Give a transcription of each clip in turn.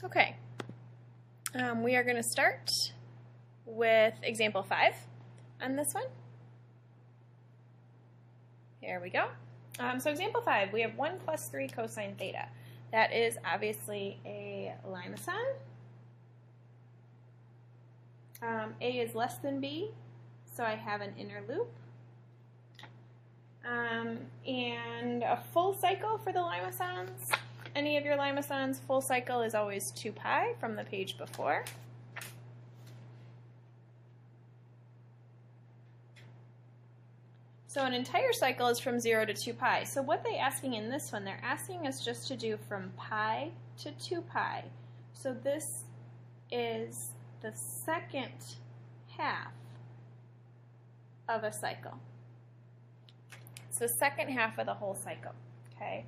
Okay, we are going to start with example 5 on this one. Here we go. So example 5, we have 1 plus 3 cosine theta. That is obviously a limacon. A is less than B, so I have an inner loop. And a full cycle for the limacons. Any of your limacons, full cycle is always 2 pi from the page before. So an entire cycle is from 0 to 2 pi. So what they're asking in this one, they're asking us just to do from pi to 2 pi. So this is the second half of a cycle. It's the second half of the whole cycle, okay?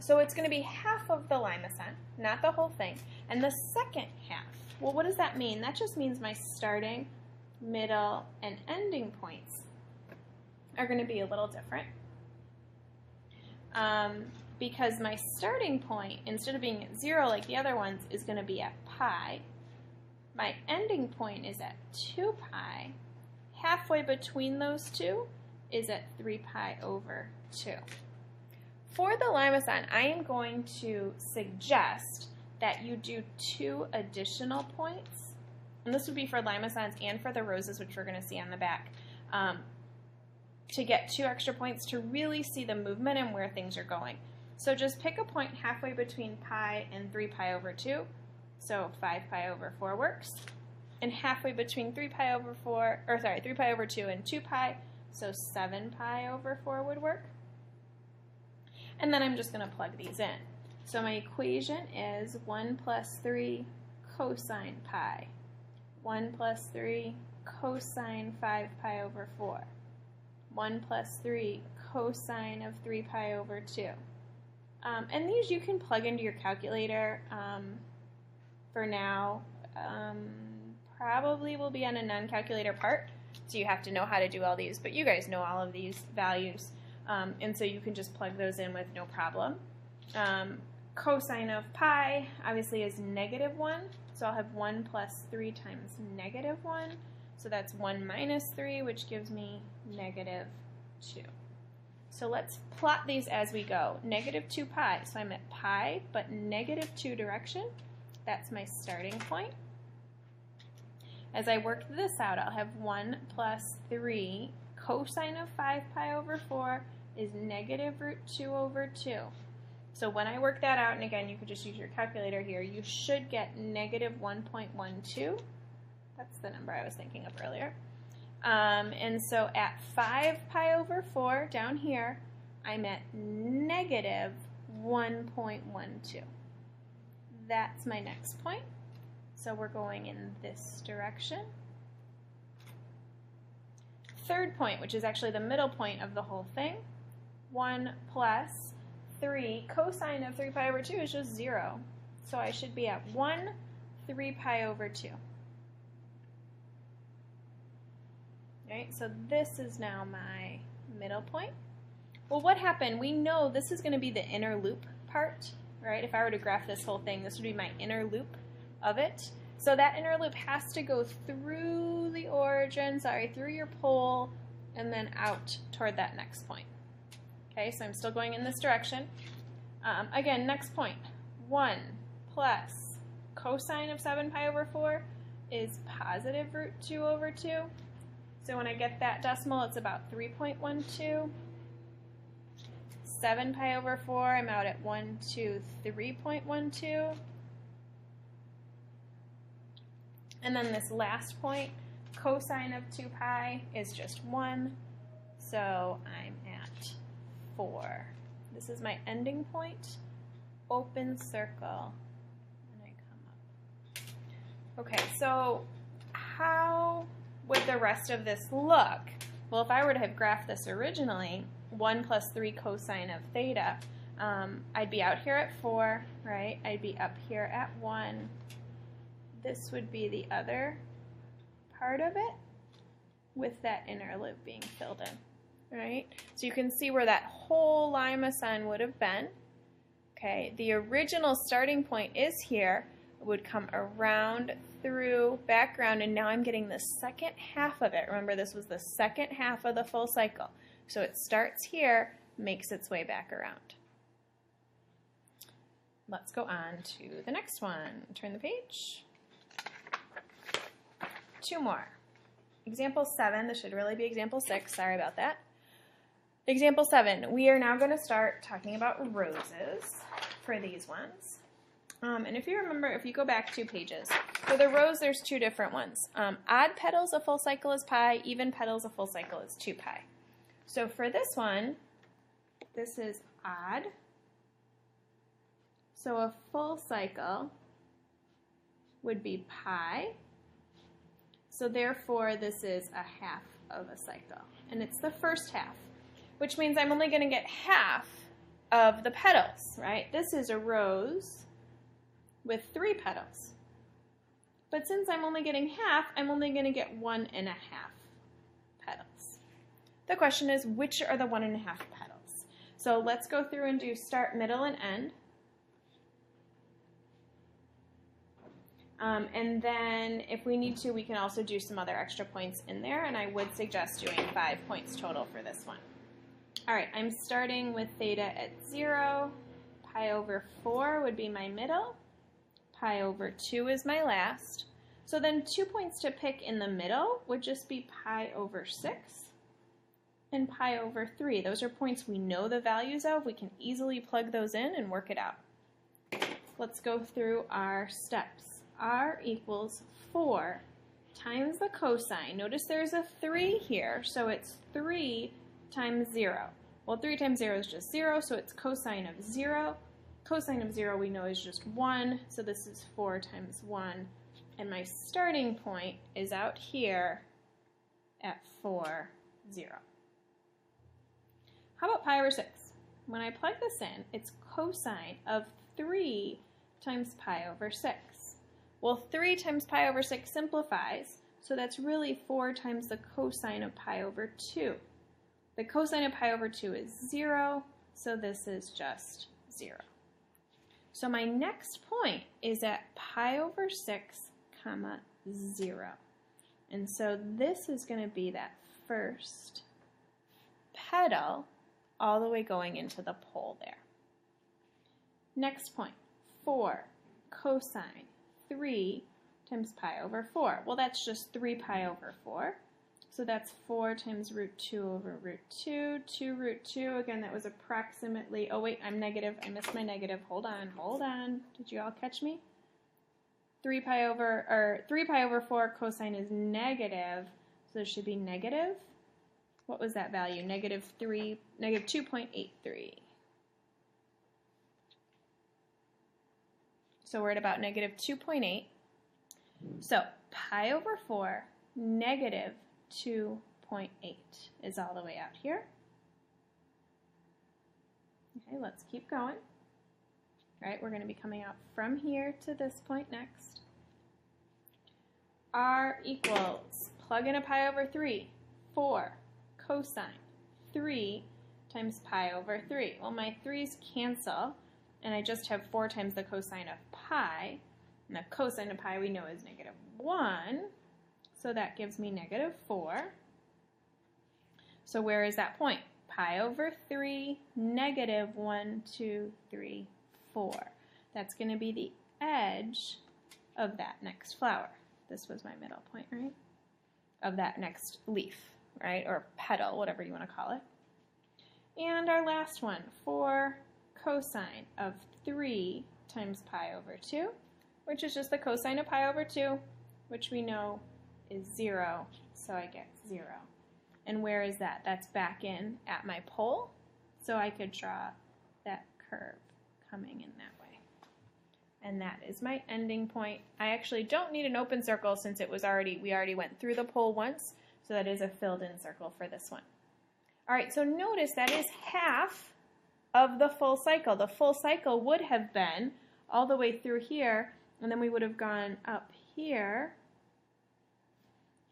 So it's going to be half of the limacon, not the whole thing. And the second half, well, what does that mean? That just means my starting, middle, and ending points are going to be a little different. Because my starting point, instead of being at 0 like the other ones, is going to be at pi. My ending point is at 2 pi. Halfway between those two is at 3 pi over 2. For the limacon, I am going to suggest that you do 2 additional points, and this would be for limacons and for the roses, which we're going to see on the back, to get 2 extra points to really see the movement and where things are going. So just pick a point halfway between pi and 3 pi over 2, so 5 pi over 4 works, and halfway between 3 pi over 3 pi over 2 and 2 pi, so 7 pi over 4 would work. And then I'm just going to plug these in. So my equation is 1 plus 3 cosine pi, 1 plus 3 cosine 5 pi over 4, 1 plus 3 cosine of 3 pi over 2. And these you can plug into your calculator for now. Probably will be on a non-calculator part, so you have to know how to do all these, but you guys know all of these values. And so you can just plug those in with no problem. Cosine of pi obviously is -1, so I'll have 1 plus 3 times -1. So that's 1 minus 3, which gives me -2. So let's plot these as we go. -2 pi, so I'm at pi, but -2 direction. That's my starting point. As I work this out, I'll have 1 plus 3 cosine of 5 pi over 4 is -√2 over 2. So when I work that out, and again, you could just use your calculator here, you should get -1.12. That's the number I was thinking of earlier. And so at 5 pi over 4 down here, I'm at -1.12. That's my next point. So we're going in this direction. Third point, which is actually the middle point of the whole thing, 1 plus 3 cosine of 3 pi over 2 is just 0. So I should be at 1 3 pi over 2. Right, so this is now my middle point. Well, what happened? We know this is going to be the inner loop part, right? If I were to graph this whole thing, this would be my inner loop of it. So that inner loop has to go through the origin, through your pole, and then out toward that next point. Okay, so I'm still going in this direction. Again, next point, 1 plus cosine of 7 pi over 4 is +√2 over 2. So when I get that decimal, it's about 3.12. 7 pi over 4, I'm out at 123.12. And then this last point, cosine of 2 pi is just 1, so I'm at 4. This is my ending point, open circle, and I come up. Okay, so how would the rest of this look? Well, if I were to have graphed this originally, 1 plus 3 cosine of theta, I'd be out here at 4, right? I'd be up here at 1. This would be the other part of it with that inner loop being filled in, right? So you can see where that whole limacon would have been. Okay, the original starting point is here, would come around, through, back around, and now I'm getting the second half of it. Remember, this was the second half of the full cycle. So it starts here, makes its way back around. Let's go on to the next one. Turn the page. 2 more. Example 7, this should really be example 6, sorry about that. Example 7, we are now going to start talking about roses for these ones. And if you remember, if you go back 2 pages, for the rose there's 2 different ones. Odd petals, a full cycle is pi, even petals, a full cycle is 2 pi. So for this one, this is odd. So a full cycle would be pi. So therefore, this is a half of a cycle. And it's the first half, which means I'm only going to get half of the petals, right? This is a rose with 3 petals. But since I'm only getting half, I'm only going to get 1 1/2 petals. The question is, which are the 1 1/2 petals? So let's go through and do start, middle, and end. And then if we need to, we can also do some other extra points in there, and I would suggest doing 5 points total for this one. All right, I'm starting with theta at 0. Pi over 4 would be my middle. Pi over 2 is my last. So then 2 points to pick in the middle would just be pi over 6 and pi over 3. Those are points we know the values of. We can easily plug those in and work it out. Let's go through our steps. R equals 4 times the cosine. Notice there's a 3 here, so it's 3 times 0. Well, 3 times 0 is just 0, so it's cosine of 0. Cosine of 0 we know is just 1, so this is 4 times 1. And my starting point is out here at 4, 0. How about pi over 6? When I plug this in, it's cosine of 3 times pi over 6. Well, 3 times pi over 6 simplifies, so that's really 4 times the cosine of pi over 2. The cosine of pi over 2 is 0, so this is just 0. So my next point is at pi over 6, comma 0. And so this is going to be that first petal all the way going into the pole there. Next point, 4 cosine 3 times pi over 4. Well, that's just 3 pi over 4. So that's 4 times root 2 over root 2. 2 root 2, again, that was approximately, oh wait, I'm negative. I missed my negative. Hold on. Did you all catch me? 3 pi over 4 cosine is negative, so it should be negative. What was that value? Negative 2.83. So we're at about negative 2.8. So pi over 4, negative 2.8 is all the way out here. Okay, let's keep going. All right, we're going to be coming out from here to this point next. R equals, plug in a pi over 3, 4 cosine 3 times pi over 3. Well, my 3's cancel, and I just have 4 times the cosine of pi, and the cosine of pi we know is negative 1, so that gives me negative 4. So where is that point? Pi over 3, negative 1, 2, 3, 4. That's going to be the edge of that next flower. This was my middle point, right? Of that next leaf, right? Or petal, whatever you want to call it. And our last one, 4 cosine of 3 times pi over 2, which is just the cosine of pi over 2, which we know is 0, so I get 0. And where is that? That's back in at my pole, so I could draw that curve coming in that way. And that is my ending point. I actually don't need an open circle since we already went through the pole once, so that is a filled-in circle for this one. All right, so notice that is half of the full cycle. The full cycle would have been all the way through here, and then we would have gone up here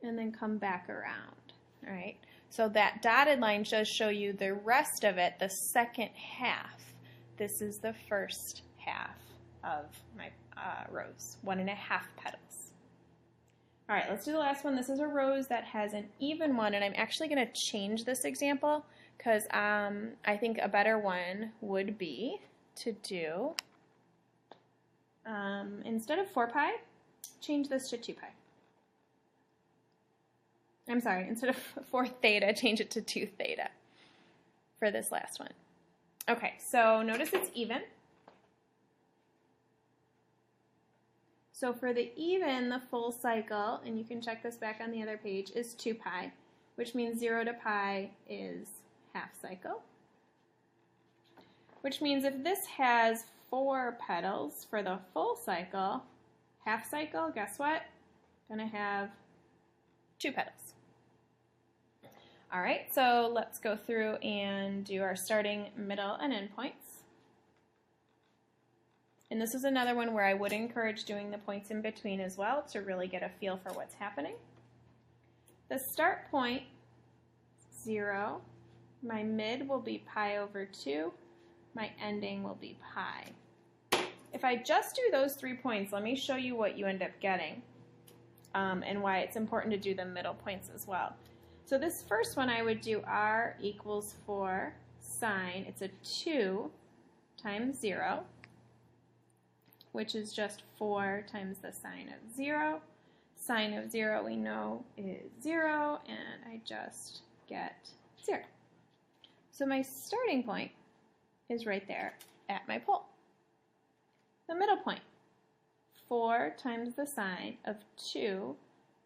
and then come back around. All right, so that dotted line does show you the rest of it, the second half. This is the first half of my rose, 1.5 petals. All right, let's do the last one. This is a rose that has an even one, and I'm actually going to change this example because I think a better one would be to do, instead of 4 pi, change this to 2 pi. I'm sorry, instead of 4 theta, change it to 2 theta for this last one. Okay, so notice it's even. So for the even, the full cycle, and you can check this back on the other page, is 2 pi, which means 0 to pi is half cycle. Which means if this has 4 petals for the full cycle, half cycle, guess what? Gonna have 2 petals. All right, so let's go through and do our starting, middle, and end points. And this is another one where I would encourage doing the points in between as well to really get a feel for what's happening. The start point, 0. My mid will be pi over 2. My ending will be pi. If I just do those 3 points, let me show you what you end up getting and why it's important to do the middle points as well. So this first one I would do r equals 4 sine. It's a 2 times 0, which is just 4 times the sine of 0. Sine of 0 we know is 0, and I just get 0. So my starting point is right there at my pole. The middle point, 4 times the sine of 2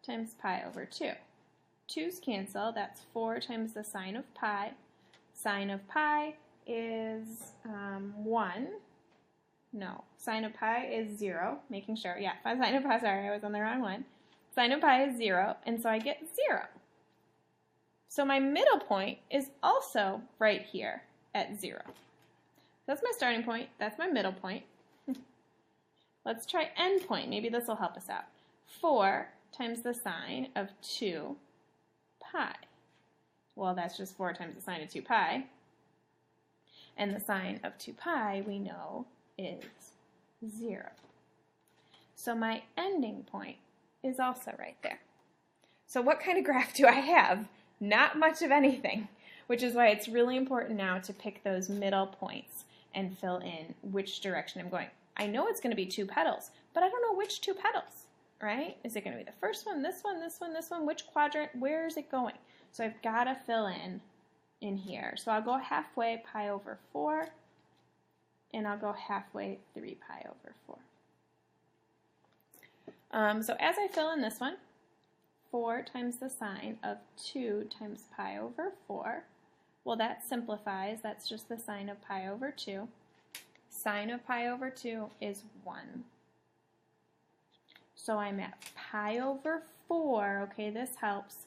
times pi over 2. 2's cancel, that's 4 times the sine of pi. Sine of pi is 1. No, sine of pi is 0, making sure, yeah, sine of pi, sorry, I was on the wrong one. Sine of pi is 0, and so I get 0. So my middle point is also right here at 0. That's my starting point, that's my middle point. Let's try end point, maybe this will help us out. 4 times the sine of 2 pi. Well, that's just 4 times the sine of 2 pi. And the sine of 2 pi, we know, is 0. So my ending point is also right there. So what kind of graph do I have? Not much of anything, which is why it's really important now to pick those middle points and fill in which direction I'm going. I know it's going to be 2 petals, but I don't know which 2 petals, right? Is it going to be the first one, this one, this one, this one? Which quadrant? Where is it going? So I've got to fill in here. So I'll go halfway pi over 4, and I'll go halfway 3 pi over 4. So as I fill in this one, 4 times the sine of 2 times pi over 4. Well, that simplifies. That's just the sine of pi over 2. Sine of pi over 2 is 1. So I'm at pi over 4. Okay, this helps.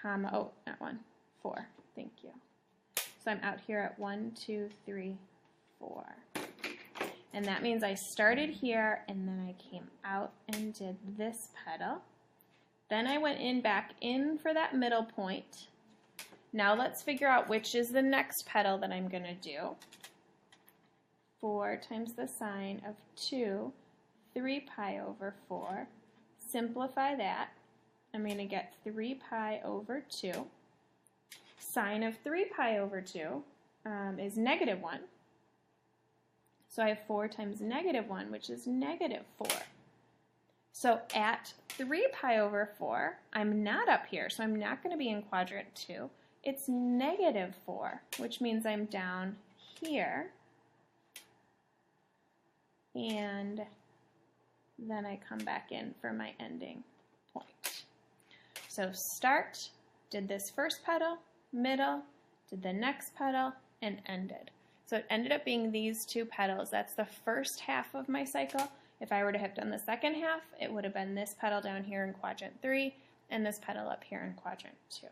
Comma, oh, not 1, 4. Thank you. So I'm out here at 1, 2, 3, 4. And that means I started here, and then I came out and did this petal. Then I went back in for that middle point. Now let's figure out which is the next petal that I'm going to do. 4 times the sine of 2, 3 pi over 4. Simplify that. I'm going to get 3 pi over 2. Sine of 3 pi over 2 is negative 1. So I have 4 times negative 1, which is negative 4. So at 3 pi over 4, I'm not up here, so I'm not going to be in quadrant 2. It's negative 4, which means I'm down here. And then I come back in for my ending point. So start, did this first petal, middle, did the next petal, and ended. So it ended up being these 2 petals. That's the first half of my cycle. If I were to have done the second half, it would have been this petal down here in quadrant 3 and this petal up here in quadrant 2.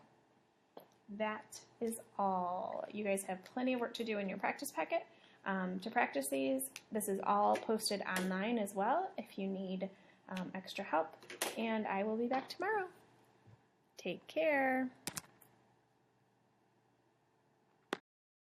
That is all. You guys have plenty of work to do in your practice packet to practice these. This is all posted online as well if you need extra help. And I will be back tomorrow. Take care.